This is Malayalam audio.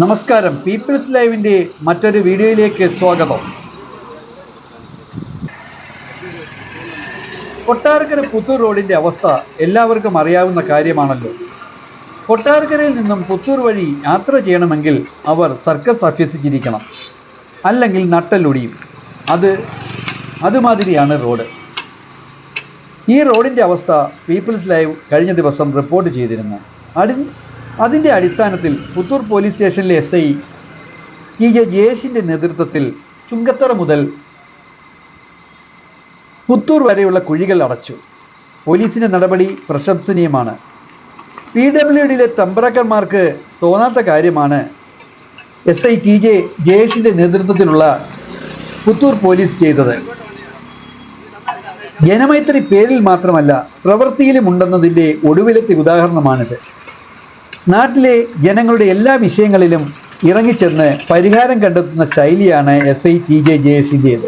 നമസ്കാരം. പീപ്പിൾസ് ലൈവിൻ്റെ മറ്റൊരു വീഡിയോയിലേക്ക് സ്വാഗതം. കൊട്ടാരക്കര പുത്തൂർ റോഡിൻ്റെ അവസ്ഥ എല്ലാവർക്കും അറിയാവുന്ന കാര്യമാണല്ലോ. കൊട്ടാരക്കരയിൽ നിന്നും പുത്തൂർ വഴി യാത്ര ചെയ്യണമെങ്കിൽ അവർ സർക്കസ് അഭ്യസിച്ചിരിക്കണം, അല്ലെങ്കിൽ നട്ടലൊടിയും. അതുമാതിരിയാണ് റോഡ്. ഈ റോഡിൻ്റെ അവസ്ഥ പീപ്പിൾസ് ലൈവ് കഴിഞ്ഞ ദിവസം റിപ്പോർട്ട് ചെയ്തിരുന്നു. അതിൻ്റെ അടിസ്ഥാനത്തിൽ പുത്തൂർ പോലീസ് സ്റ്റേഷനിലെ SI TJ ജയേഷിൻ്റെ നേതൃത്വത്തിൽ ചുങ്കത്തറ മുതൽ പുത്തൂർ വരെയുള്ള കുഴികൾ അടച്ചു. പോലീസിൻ്റെ നടപടി പ്രശംസനീയമാണ്. PWDയിലെ തമ്പ്രാക്കന്മാർക്ക് തോന്നാത്ത കാര്യമാണ് SI TJ ജയേഷിൻ്റെ നേതൃത്വത്തിലുള്ള പുത്തൂർ പോലീസ് ചെയ്തത്. ജനമൈത്രി പേരിൽ മാത്രമല്ല, പ്രവൃത്തിയിലും ഉണ്ടെന്നതിൻ്റെ ഒടുവിലത്തെ ഉദാഹരണമാണിത്. നാട്ടിലെ ജനങ്ങളുടെ എല്ലാ വിഷയങ്ങളിലും ഇറങ്ങിച്ചെന്ന് പരിഹാരം കണ്ടെത്തുന്ന ശൈലിയാണ് SI TJ ജയേഷിൻ്റേത്.